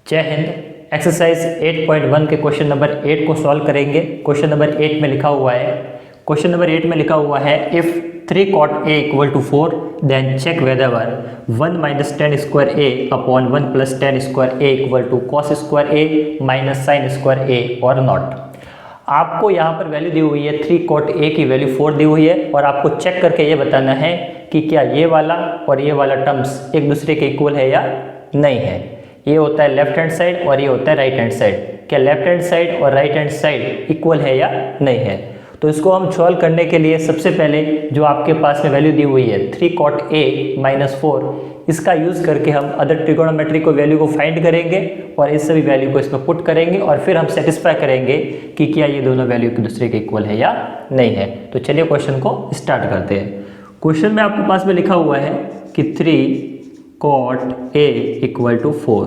जय हिंद। एक्सरसाइज 8.1 के question number 8 को सॉल्व करेंगे। क्वेश्चन नंबर 8 में लिखा हुआ है if 3 cot a equal to 4 then check whether 1 minus tan square A upon 1 plus tan square A equal to cos square A minus sine square A और not. आपको यहाँ पर वैल्यू दी हुई है 3 cot a की वैल्यू 4 दी हुई है और आपको चेक करके ये बताना है कि क्या ये वाला और ये वाला टर्म्स एक दूसरे के इक्वल है या नहीं है। ये होता है लेफ्ट हैंड साइड और ये होता है राइट हैंड साइड। क्या लेफ्ट हैंड साइड और राइट हैंड साइड इक्वल है या नहीं है। तो इसको हम सॉल्व करने के लिए सबसे पहले जो आपके पास में वैल्यू दी हुई है 3 cot a माइनस 4, इसका यूज़ करके हम अदर ट्रिगोनोमेट्री को वैल्यू को फाइंड करेंगे और इस सभी वैल्यू को इसमें पुट करेंगे और फिर हम सेटिस्फाई करेंगे कि क्या ये दोनों वैल्यू एक दूसरे के इक्वल है या नहीं है। तो चलिए क्वेश्चन को स्टार्ट करते हैं। क्वेश्चन में आपके पास में लिखा हुआ है कि 3 cot a equal to 4,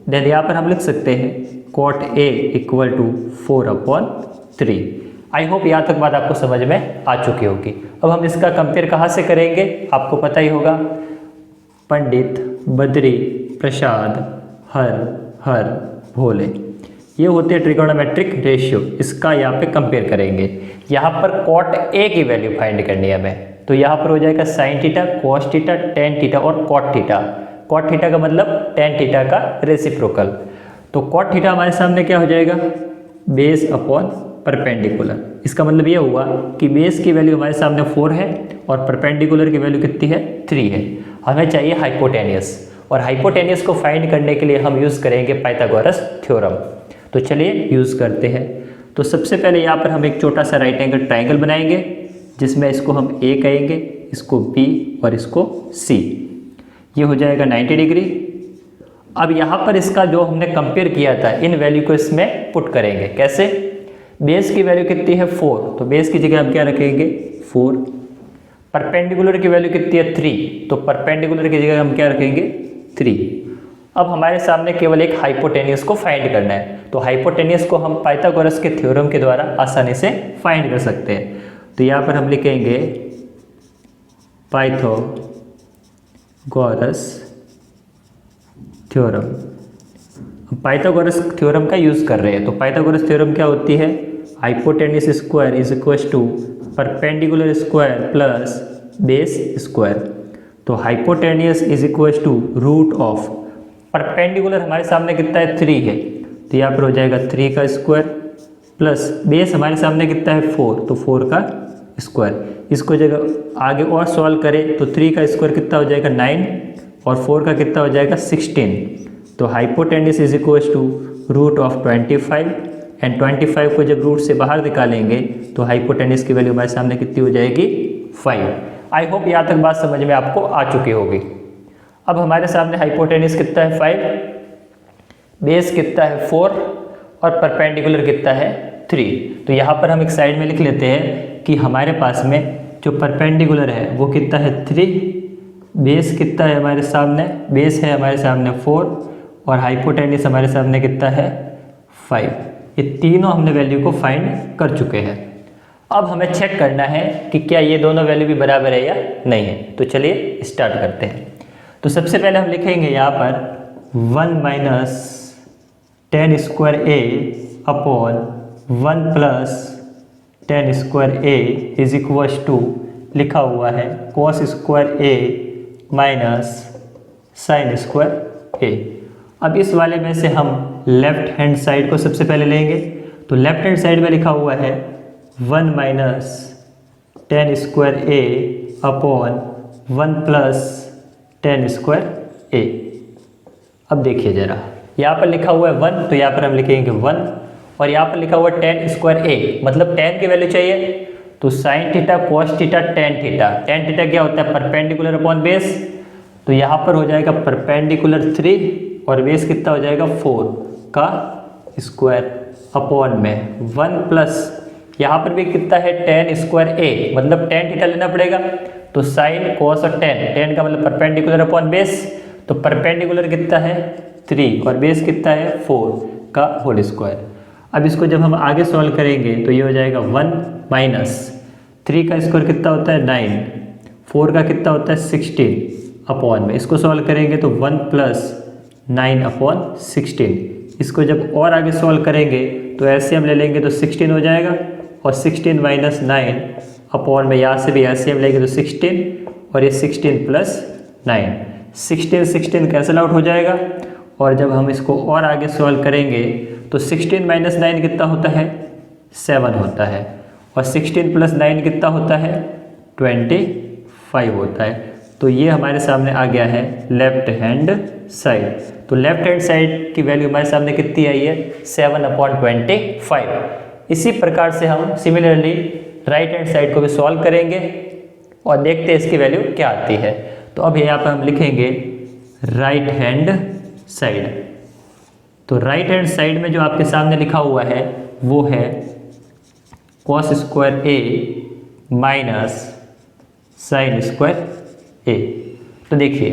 then यहाँ पर हम लिख सकते हैं cot a equal to 4/3। I hope यहाँ तक बात आपको समझ में आ चुकी होगी। अब हम इसका कंपेयर कहाँ से करेंगे, आपको पता ही होगा। पंडित, बद्री, प्रसाद, हर, भोले, ये होते हैं ट्रिगोनोमेट्रिक रेशियो। इसका यहाँ पे कंपेयर करेंगे। यहाँ पर cot a की वैल्यू फाइंड करनी है हमें। तो यहाँ पर हो जाएगा sine theta, cos theta, tan theta और कॉट थीटा। कॉट थीटा का मतलब टेन थीटा का रेसिप्रोकल। तो कॉट थीटा हमारे सामने क्या हो जाएगा, बेस अपॉन परपेंडिकुलर। इसका मतलब ये हुआ कि बेस की वैल्यू हमारे सामने 4 है और परपेंडिकुलर की वैल्यू कितनी है, 3 है। हमें चाहिए हाइपोटेनियस और हाइपोटेनियस को फाइंड करने के लिए हम यूज़ करेंगे पाइथागोरस थ्योरम। तो चलिए यूज़ करते हैं। तो सबसे पहले यहाँ पर हम एक छोटा सा राइट एंगल ट्राइंगल बनाएंगे जिसमें इसको हम A कहेंगे, इसको B और इसको C। ये हो जाएगा 90 डिग्री। अब यहाँ पर इसका जो हमने कंपेयर किया था इन वैल्यू को इसमें पुट करेंगे। कैसे, बेस की वैल्यू कितनी है 4, तो बेस की जगह हम क्या रखेंगे 4। परपेंडिकुलर की वैल्यू कितनी है 3, तो परपेंडिकुलर की जगह हम क्या रखेंगे 3। अब हमारे सामने केवल एक हाइपोटेनियस को फाइंड करना है। तो हाइपोटेनियस को हम पाइथागोरस के थ्योरम के द्वारा आसानी से फाइंड कर सकते हैं। तो यहाँ पर हम लिखेंगे पाइथागोरस थ्योरम। पाइथागोरस थ्योरम का यूज़ कर रहे हैं। तो पाइथागोरस थ्योरम क्या होती है, hypotenuse square is equal to perpendicular square plus base square. तो hypotenuse is equal to root of perpendicular हमारे सामने कितना है 3 है, तो यहाँ पर हो जाएगा 3 का स्क्वायर प्लस बेस हमारे सामने कितना है 4, तो 4 का स्क्वायर। इसको जगह आगे और सॉल्व करें तो 3 का स्क्वायर कितना हो जाएगा 9 और 4 का कितना हो जाएगा 16। तो hypotenuse is equal to root of 25 and 25 को जब रूट से बाहर निकालेंगे तो हाइपोटेनियस की वैल्यू हमारे सामने कितनी हो जाएगी 5। आई होप यहाँ तक बात समझ में आपको आ चुकी होगी। अब हमारे सामने हाइपोटेनियस कितना है 5, बेस कितना है 4 और परपेंडिकुलर कितना है 3। तो यहाँ पर हम एक साइड में लिख लेते हैं कि हमारे पास में जो परपेंडिकुलर है वो कितना है 3, बेस कितना है हमारे सामने, बेस है हमारे सामने 4 और हाइपोटेनियस हमारे सामने कितना है 5। ये तीनों हमने वैल्यू को फाइंड कर चुके हैं। अब हमें चेक करना है कि क्या ये दोनों वैल्यू भी बराबर है या नहीं है। तो चलिए स्टार्ट करते हैं। तो सबसे पहले हम लिखेंगे यहाँ पर 1 minus tan square A upon 1 plus tan square A is equal to लिखा हुआ है cos square A minus sine square A. अब इस वाले में से हम लेफ्ट हैंड साइड को सबसे पहले लेंगे। तो लेफ्ट हैंड साइड में लिखा हुआ है 1 minus tan square A upon 1 plus tan square A. अब देखिए ज़रा, यहाँ पर लिखा हुआ है 1, तो यहाँ पर हम लिखेंगे 1 और यहाँ पर लिखा हुआ है टेन स्क्वायर ए, मतलब टेन की वैल्यू चाहिए। तो sine theta, cos theta, tan theta. Tan theta क्या होता है, परपेंडिकुलर अपॉन बेस। तो यहाँ पर हो जाएगा परपेंडिकुलर 3 और बेस कितना हो जाएगा 4 का स्क्वायर अपॉन में 1 प्लस यहाँ पर भी कितना है टेन स्क्वायर ए, मतलब टेन थीटा लेना पड़ेगा। तो साइन, कॉस और टेन का मतलब परपेंडिकुलर अपॉन बेस। तो परपेंडिकुलर कितना है 3 और बेस कितना है 4 का होल स्क्वायर। अब इसको जब हम आगे सॉल्व करेंगे तो ये हो जाएगा 1 माइनस 3 का स्क्वायर कितना होता है 9, 4 का कितना होता है 16 अपॉन में। इसको सॉल्व करेंगे तो 1 प्लस 9/16। इसको जब और आगे सॉल्व करेंगे तो ऐसे हम ले लेंगे तो 16 हो जाएगा, और 16 माइनस 9 अपॉन में यहाँ से भी ऐसे हम लेंगे तो 16, और ये 16 प्लस 9, 16 कैंसिल आउट हो जाएगा। और जब हम इसको और आगे सॉल्व करेंगे तो 16 माइनस 9 कितना होता है, 7 होता है, और 16 प्लस 9 कितना होता है, 25 होता है। तो ये हमारे सामने आ गया है लेफ्ट हैंड साइड। तो लेफ्ट हैंड साइड की वैल्यू हमारे सामने कितनी आई है, 7/25। इसी प्रकार से हम सिमिलरली राइट हैंड साइड को भी सॉल्व करेंगे और देखते हैं इसकी वैल्यू क्या आती है। तो अब यहाँ पर हम लिखेंगे राइट हैंड साइड। तो राइट हैंड साइड में जो आपके सामने लिखा हुआ है वो है cos square A minus sine square A. तो देखिए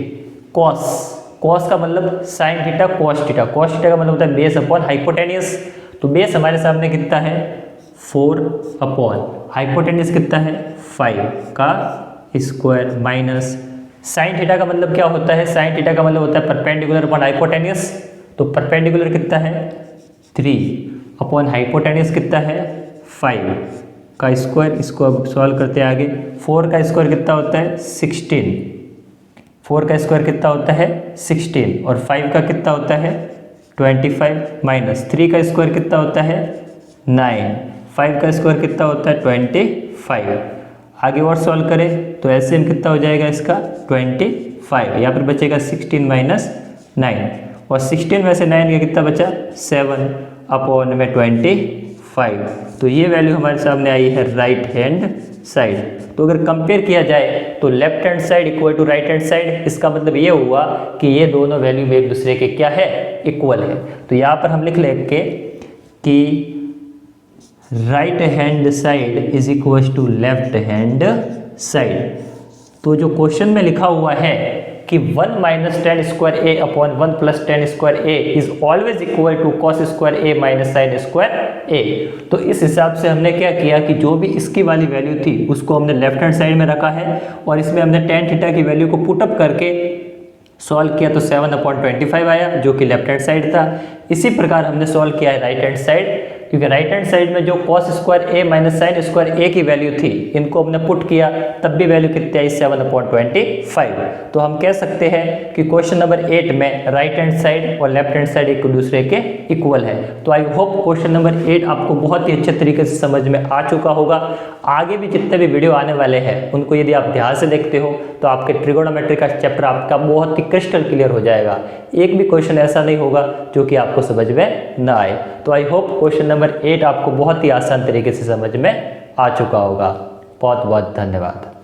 cos का मतलब sine theta cos theta, cos theta का मतलब होता है बेस अपॉन हाइपोटेनियस। तो बेस हमारे सामने कितना है, 4 अपॉन हाइपोटेनियस कितना है, 5 का स्क्वायर माइनस साइन थीटा का मतलब क्या होता है, साइन थीटा का मतलब होता है परपेंडिकुलर अपॉन हाइपोटेनियस। तो परपेंडिकुलर कितना है, 3 अपॉन हाइपोटेनियस कितना है, 5 का स्क्वायर। इसको अब सॉल्व करते हैं आगे। 4 का स्क्वायर कितना होता है, 16, 4 का स्क्वायर कितना होता है 16, और 5 का कितना होता है 25, माइनस 3 का स्क्वायर कितना होता है 9, 5 का स्क्वायर कितना होता है 25। आगे और सॉल्व करें तो ऐसे में कितना हो जाएगा इसका 25, यहाँ पर बचेगा 16 माइनस 9, और 16 में से 9 का कितना बचा 7 अपॉन में 25। तो ये वैल्यू हमारे सामने आई है राइट हैंड साइड। तो अगर कंपेयर किया जाए तो left hand side equal to right hand side, इसका मतलब ये हुआ कि ये दोनों वैल्यू एक दूसरे के क्या है, इक्वल है। तो यहाँ पर हम लिख लेंगे कि right hand side is equal to left hand side. तो जो क्वेश्चन में लिखा हुआ है कि 1 minus tan square A upon 1 plus tan square A is always equal to cos square A minus sine square A. तो इस हिसाब से हमने क्या किया कि जो भी इसकी वाली वैल्यू थी उसको हमने लेफ्ट हैंड साइड में रखा है, और इसमें हमने टेन थीटा की वैल्यू को पुटअप करके सॉल्व किया तो 7/25 आया जो कि लेफ्ट हैंड साइड था। इसी प्रकार हमने सॉल्व किया है राइट हैंड साइड, क्योंकि राइट हैंड साइड में जो cos square A minus sine square ए की वैल्यू थी इनको हमने पुट किया, तब भी वैल्यू कितनी आई 7/25। तो हम कह सकते हैं कि क्वेश्चन नंबर 8 में राइट हैंड साइड और लेफ्ट हैंड साइड एक दूसरे के इक्वल है। तो आई होप क्वेश्चन नंबर 8 आपको बहुत ही अच्छे तरीके से समझ में आ चुका होगा। आगे भी जितने भी वीडियो आने वाले हैं उनको यदि आप ध्यान से देखते हो तो आपके ट्रिगोनोमेट्री का चैप्टर आपका बहुत ही क्रिस्टल क्लियर हो जाएगा। एक भी क्वेश्चन ऐसा नहीं होगा जो कि आपको समझ में ना आए। तो आई होप क्वेश्चन नंबर 8 आपको बहुत ही आसान तरीके से समझ में आ चुका होगा। बहुत बहुत धन्यवाद।